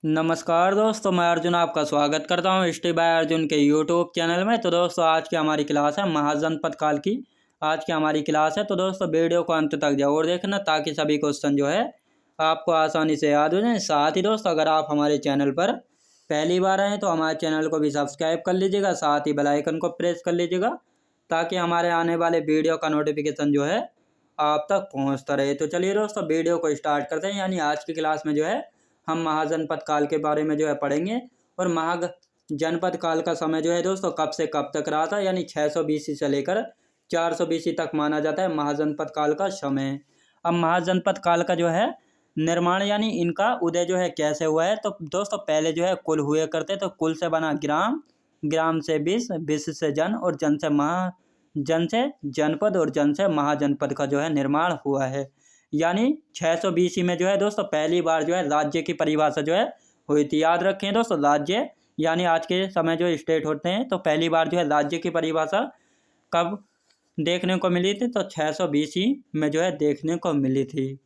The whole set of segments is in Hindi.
नमस्कार दोस्तों, मैं अर्जुन आपका स्वागत करता हूँ हिस्ट्री बाय अर्जुन के यूट्यूब चैनल में। तो दोस्तों आज की हमारी क्लास है महाजनपद काल की। आज की हमारी क्लास है तो दोस्तों वीडियो को अंत तक जरूर देखना ताकि सभी क्वेश्चन जो है आपको आसानी से याद हो जाए। साथ ही दोस्तों अगर आप हमारे चैनल पर पहली बार आए तो हमारे चैनल को भी सब्सक्राइब कर लीजिएगा, साथ ही बेल आइकन को प्रेस कर लीजिएगा ताकि हमारे आने वाले वीडियो का नोटिफिकेशन जो है आप तक पहुँचता रहे। तो चलिए दोस्तों वीडियो को स्टार्ट करते हैं। यानी आज की क्लास में जो है हम महाजनपद काल के बारे में जो है पढ़ेंगे। और महाजनपद काल का समय जो है दोस्तों कब से कब तक रहा था, यानी 600 BC से लेकर 400 BC तक माना जाता है महाजनपद काल का समय। अब महाजनपद काल का जो है निर्माण यानी इनका उदय जो है कैसे हुआ है, तो दोस्तों पहले जो है कुल हुए करते, तो कुल से बना ग्राम, ग्राम से विश्व, विश्व से जन और जन से जन से जनपद और जन से महाजनपद का जो है निर्माण हुआ है। यानी 600 BC में जो है दोस्तों पहली बार जो है राज्य की परिभाषा जो है हुई थी। याद रखें दोस्तों, राज्य यानी आज के समय जो स्टेट होते हैं, तो पहली बार जो है राज्य की परिभाषा कब देखने को मिली थी, तो 600 BC में जो है देखने को मिली थी।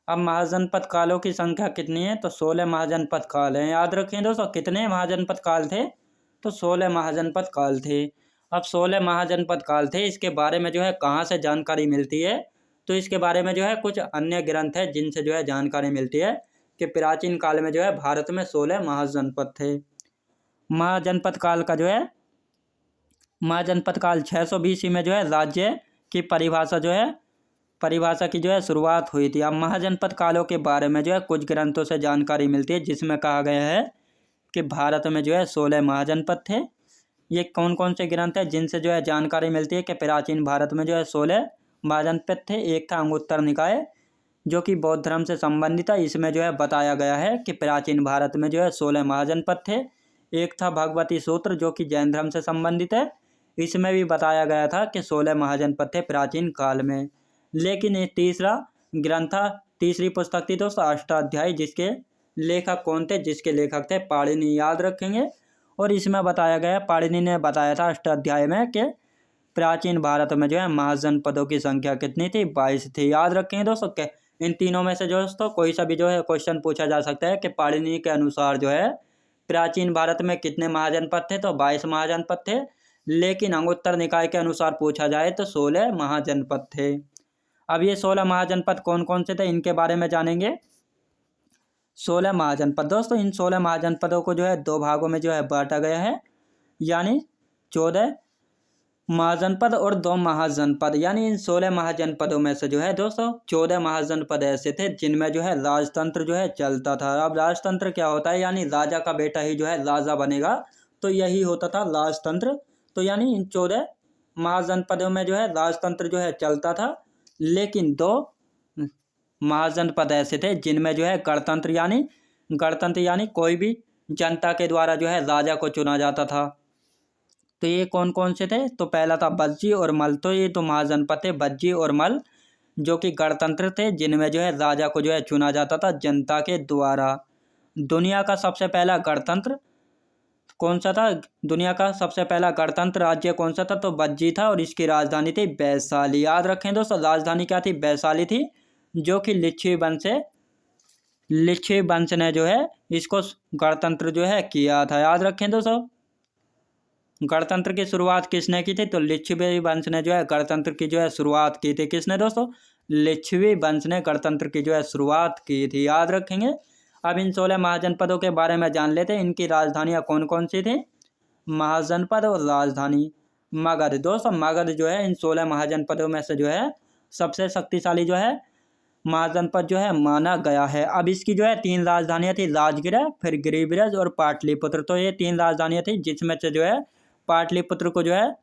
अब महाजनपद कालों की संख्या कितनी है, तो 16 महाजनपद काल हैं। याद रखें दोस्तों कितने महाजनपद काल थे, तो 16 महाजनपद काल थे। अब 16 महाजनपद काल थे, इसके बारे में जो है कहाँ से जानकारी मिलती है, तो इसके बारे में जो है कुछ अन्य ग्रंथ है जिनसे जो है जानकारी मिलती है कि प्राचीन काल में जो है भारत में 16 महाजनपद थे। महाजनपद काल का जो है महाजनपद काल 600 BC में जो है राज्य की परिभाषा की जो है शुरुआत हुई थी। अब महाजनपद कालों के बारे में जो है कुछ ग्रंथों से जानकारी मिलती है जिसमें कहा गया है कि भारत में जो है 16 महाजनपद थे। ये कौन कौन से ग्रंथ है जिनसे जो है जानकारी मिलती है कि प्राचीन भारत में जो है 16 महाजनपद थे। एक था अंगुत्तर निकाय जो कि बौद्ध धर्म से संबंधित है। इसमें जो है बताया गया है कि प्राचीन भारत में जो है 16 महाजनपद थे। एक था भगवती सूत्र जो कि जैन धर्म से संबंधित है। इसमें भी बताया गया था कि 16 महाजनपद थे प्राचीन काल में। लेकिन ये तीसरा ग्रंथ था, तीसरी पुस्तक थी दोस्तों अष्टाध्यायी, जिसके लेखक कौन थे, जिसके लेखक थे पाणिनि। याद रखेंगे। और इसमें बताया गया, पाणिनि ने बताया था अष्टाध्याय में कि प्राचीन भारत में जो है महाजनपदों की संख्या कितनी थी, 22 थी। याद रखेंगे दोस्तों के इन तीनों में से दोस्तों कोई सा भी जो है क्वेश्चन पूछा जा सकता है कि पाणिनि के अनुसार जो है प्राचीन भारत में कितने महाजनपद थे, तो 22 महाजनपद थे। लेकिन अंगुत्तर निकाय के अनुसार पूछा जाए तो 16 महाजनपद थे। अब ये 16 महाजनपद कौन कौन से थे इनके बारे में जानेंगे। 16 महाजनपद दोस्तों, इन 16 महाजनपदों को जो है दो भागों में जो है बांटा गया है, यानी 14 महाजनपद और 2 महाजनपद। यानी इन 16 महाजनपदों में से जो है दोस्तों 14 महाजनपद ऐसे थे जिनमें जो है राजतंत्र जो है चलता था। अब राजतंत्र क्या होता है, यानी राजा का बेटा ही जो है राजा बनेगा, तो यही होता था राजतंत्र। तो यानी इन 14 महाजनपदों में जो है राजतंत्र जो है चलता था। लेकिन 2 महाजनपद ऐसे थे जिनमें जो है गणतंत्र यानी कोई भी जनता के द्वारा जो है राजा को चुना जाता था। तो ये कौन कौन से थे, तो पहला था बज्जी और मल। तो ये तो महाजनपद थे बज्जी और मल जो कि गणतंत्र थे जिनमें जो है राजा को जो है चुना जाता था जनता के द्वारा। दुनिया का सबसे पहला गणतंत्र कौन सा था, दुनिया का सबसे पहला गणतंत्र राज्य कौन सा था, तो बज्जी था और इसकी राजधानी थी वैशाली। याद रखें दोस्तों राजधानी क्या थी, वैशाली थी, जो कि लिच्छवी वंश ने जो है इसको गणतंत्र जो है किया था। याद रखें दोस्तों गणतंत्र की शुरुआत किसने की थी, तो लिच्छवी वंश ने जो है गणतंत्र की जो है शुरुआत की थी। किसने दोस्तों, लिच्छवी वंश ने गणतंत्र की जो है शुरुआत की थी। याद रखेंगे। अब इन 16 महाजनपदों के बारे में जान लेते हैं। इनकी राजधानियाँ कौन कौन सी थी, महाजनपद और राजधानी। मगध दोस्तों, मगध जो है इन 16 महाजनपदों में से जो है सबसे शक्तिशाली जो है महाजनपद जो है माना गया है। अब इसकी जो है 3 राजधानियाँ थी, राजगृह, फिर गिरिब्रज और पाटलिपुत्र। तो ये 3 राजधानियाँ थी जिसमें से जो है पाटलिपुत्र को जो है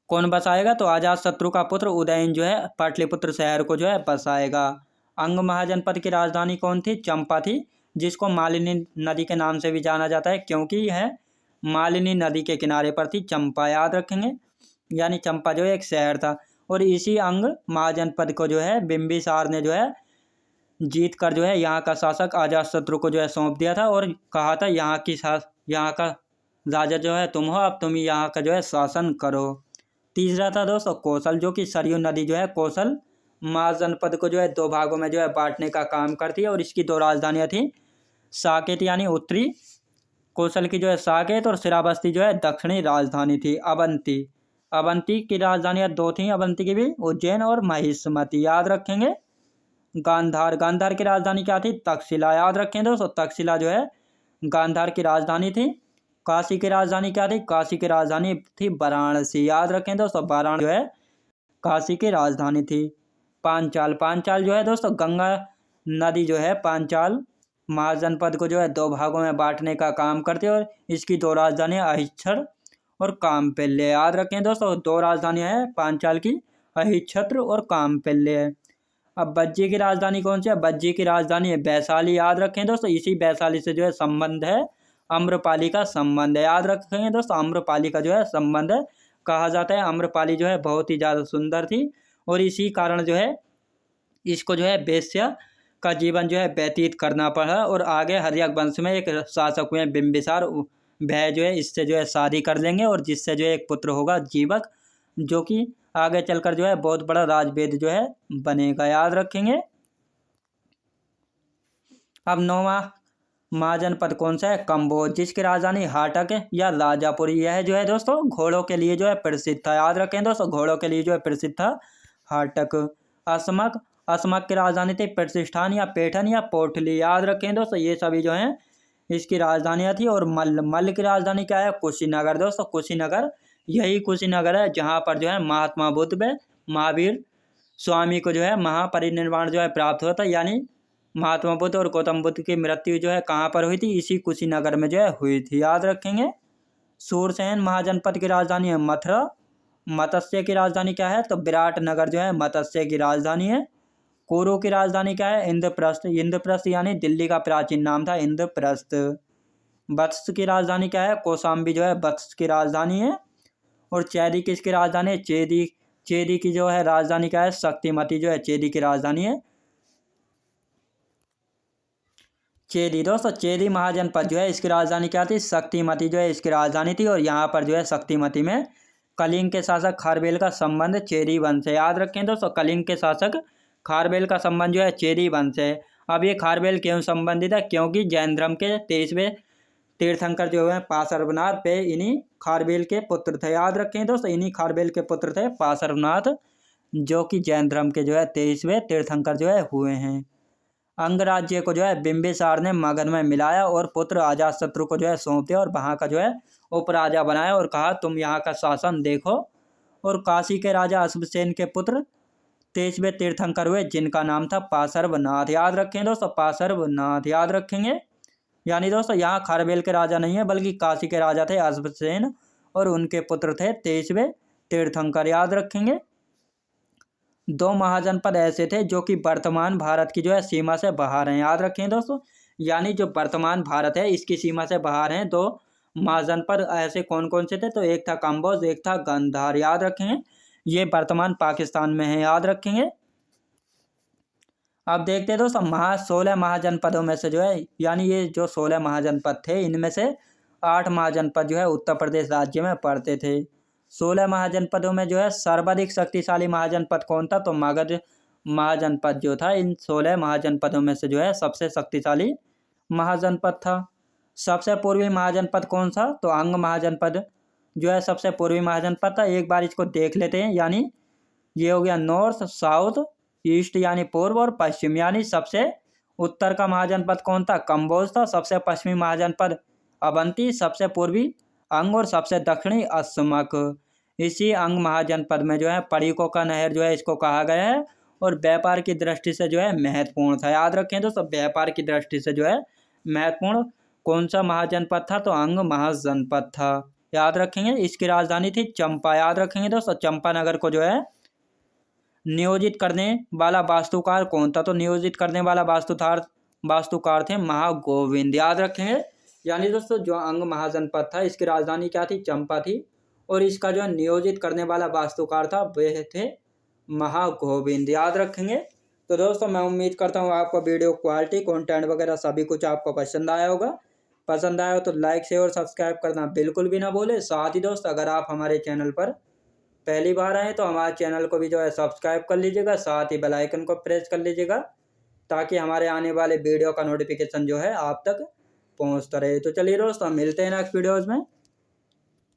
कौन बसाएगा, तो अजातशत्रु का पुत्र उदयन जो है पाटलिपुत्र शहर को जो है बसाएगा। अंग महाजनपद की राजधानी कौन थी, चंपा थी, जिसको मालिनी नदी के नाम से भी जाना जाता है क्योंकि यह मालिनी नदी के किनारे पर थी चंपा। याद रखेंगे। यानी चंपा जो है एक शहर था। और इसी अंग महाजनपद को जो है बिंबिसार ने जो है जीत कर जो है यहाँ का शासक अजातशत्रु को जो है सौंप दिया था और कहा था यहाँ का राजा जो है तुम हो, अब तुम यहाँ का जो है शासन करो। तीसरा था दोस्तों कौशल, जो कि सरयू नदी जो है कौशल महाजनपद को जो है 2 भागों में जो है बांटने का काम करती है और इसकी 2 राजधानियाँ थी, साकेत यानी उत्तरी, कौशल की जो है साकेत, और श्रावस्ती जो है दक्षिणी राजधानी थी। अवंती, अवंती की राजधानियाँ दो थी अवंती की भी, उज्जैन और महिष्मति, याद रखेंगे। गांधार, गांधार की राजधानी क्या थी? तक्षशिला, याद रखें दोस्तों, तक्षशिला जो है गांधार की राजधानी थी। काशी की राजधानी क्या थी? काशी की राजधानी थी वाराणसी, याद रखें दोस्तों, वाराणसी जो है काशी की राजधानी थी। पांचाल, पांचाल जो है दोस्तों गंगा नदी जो है पांचाल महाजनपद को जो है दो भागों में बांटने का काम करते हैं, और इसकी दो राजधानियां अहिच्छत्र और कामपिल्य, याद रखें दोस्तों, दो राजधानियां हैं पांचाल की, अहिच्छत्र और कामपिल्य। अब बज्जी की राजधानी कौन सी है? बज्जी की राजधानी है वैशाली, याद रखें दोस्तों, इसी वैशाली से जो है संबंध है आम्रपाली का संबंध है, याद रखेंगे दोस्तों, आम्रपाली का जो है संबंध है। कहा जाता है आम्रपाली जो है बहुत ही ज़्यादा सुंदर थी, और इसी कारण जो है इसको जो है वेश्या का जीवन जो है व्यतीत करना पड़ा, और आगे हर्यक वंश में एक शासक हुए बिंबिसार, वह जो है इससे जो है शादी कर लेंगे, और जिससे जो है एक पुत्र होगा जीवक, जो कि आगे चलकर जो है बहुत बड़ा राजवेद जो है बनेगा, याद रखेंगे। अब नौवां महाजनपद कौन सा है? कंबोज, जिसकी राजधानी हाटक या राजापुरी, यह जो है दोस्तों घोड़ों के लिए जो है प्रसिद्ध था, याद रखें दोस्तों, घोड़ों के लिए जो है प्रसिद्ध था हाटक। असमक, असमक की राजधानी थी प्रतिष्ठान या पैठन या पोटली, याद रखें दोस्तों, ये सभी जो हैं इसकी राजधानियाँ थी। और मल्ल, मल्ल की राजधानी क्या है? कुशीनगर दोस्तों, कुशीनगर, यही कुशीनगर है जहाँ पर जो है महात्मा बुद्ध व महावीर स्वामी को जो है महापरिनिर्वाण जो है प्राप्त हुआ था, यानी महात्मा बुद्ध और गौतम बुद्ध की मृत्यु जो है कहाँ पर हुई थी? इसी कुशीनगर में जो है हुई थी, याद रखेंगे। सूरसेन महाजनपद की राजधानी है मथुरा। मत्स्य की राजधानी क्या है? तो विराटनगर जो है मत्स्य की राजधानी है। कुरु की राजधानी क्या है? इंद्रप्रस्थ, इंद्रप्रस्थ यानी दिल्ली का प्राचीन नाम था इंद्रप्रस्थ। वत्स की राजधानी क्या है? कौशाम्बी जो है वत्स की राजधानी है। और चेदी किसकी राजधानी है? चेदी, चेदी की जो है राजधानी क्या है? शक्तिमती जो है चेदी की राजधानी है। चेदी दोस्तों, चेदी महाजनपद जो है इसकी राजधानी क्या थी? शक्तिमती जो है इसकी राजधानी थी। और यहाँ पर जो है शक्तिमती में कलिंग के शासक खारवेल का संबंध चेदी वंश से, याद रखें दोस्तों, कलिंग के शासक खारवेल का संबंध जो है चेदी वंश से। अब ये खारवेल क्यों संबंधित है? क्योंकि जैन धर्म के 23वें तीर्थंकर जो है पार्श्वनाथ पे इन्हीं खारवेल के पुत्र थे, याद रखें दोस्तों, इन्हीं खारवेल के पुत्र थे पार्श्वनाथ, जो कि जैन धर्म के जो है 23वें तीर्थंकर जो है हुए हैं। अंगराज्य को जो है बिंबिसार ने मगध में मिलाया, और पुत्र अजातशत्रु को जो है सौंप दिया, और वहाँ का जो है उपराजा बनाया, और कहा तुम यहाँ का शासन देखो। और काशी के राजा अश्वसेन के पुत्र 23वें तीर्थंकर हुए, जिनका नाम था पार्श्वनाथ, याद रखें दोस्तों, पार्श्वनाथ, याद रखेंगे। यानी दोस्तों यहाँ खारवेल के राजा नहीं है, बल्कि काशी के राजा थे अश्वसेन, और उनके पुत्र थे 23वें तीर्थंकर, याद रखेंगे। दो महाजनपद ऐसे थे जो कि वर्तमान भारत की जो है सीमा से बाहर हैं, याद रखें दोस्तों, यानी जो वर्तमान भारत है इसकी सीमा से बाहर हैं दो महाजनपद ऐसे कौन कौन से थे? तो एक था कंबोज, एक था गांधार, याद रखेंगे। ये वर्तमान पाकिस्तान में है, याद रखेंगे। अब देखते हैं दोस्तों 16 महाजनपदों में से जो है, यानी ये जो 16 महाजनपद थे इनमें से 8 महाजनपद जो है उत्तर प्रदेश राज्य में पड़ते थे। 16 महाजनपदों में जो है सर्वाधिक शक्तिशाली महाजनपद कौन था? तो मगध महाजनपद जो था इन 16 महाजनपदों में से जो है सबसे शक्तिशाली महाजनपद था। सबसे पूर्वी महाजनपद कौन सा? तो अंग महाजनपद जो है सबसे पूर्वी महाजनपद था। एक बार इसको देख लेते हैं, यानी ये हो गया नॉर्थ, साउथ, ईस्ट यानी पूर्व, और पश्चिम यानी सबसे उत्तर का महाजनपद कौन था? कंबोज था। सबसे पश्चिमी महाजनपद अवंती, सबसे पूर्वी अंग, और सबसे दक्षिणी असमक। इसी अंग महाजनपद में जो है पड़िकों का नहर जो है इसको कहा गया है, और व्यापार की दृष्टि से जो है महत्वपूर्ण था, याद रखें दोस्तों, व्यापार की दृष्टि से जो है महत्वपूर्ण कौन सा महाजनपद था? तो अंग महाजनपद था, याद रखेंगे। इसकी राजधानी थी चंपा, याद रखेंगे दोस्तों, चंपानगर को जो है नियोजित करने वाला वास्तुकार कौन था? तो नियोजित करने वाला वास्तुकार थे महागोविंद, याद रखेंगे। यानी दोस्तों जो अंग महाजनपद था इसकी राजधानी क्या थी? चंपा थी, और इसका जो नियोजित करने वाला वास्तुकार था वह थे महागोविंद, याद रखेंगे। तो दोस्तों मैं उम्मीद करता हूँ आपको वीडियो क्वालिटी, कंटेंट वगैरह सभी कुछ आपको पसंद आया होगा। पसंद आया हो तो लाइक, शेयर और सब्सक्राइब करना बिल्कुल भी ना भूले। साथ ही दोस्त अगर आप हमारे चैनल पर पहली बार आए तो हमारे चैनल को भी जो है सब्सक्राइब कर लीजिएगा, साथ ही बेल आइकन को प्रेस कर लीजिएगा, ताकि हमारे आने वाले वीडियो का नोटिफिकेशन जो है आप तक पहुँचता रहे। तो चलिए दोस्तों, मिलते हैं नेक्स्ट वीडियोज़ में।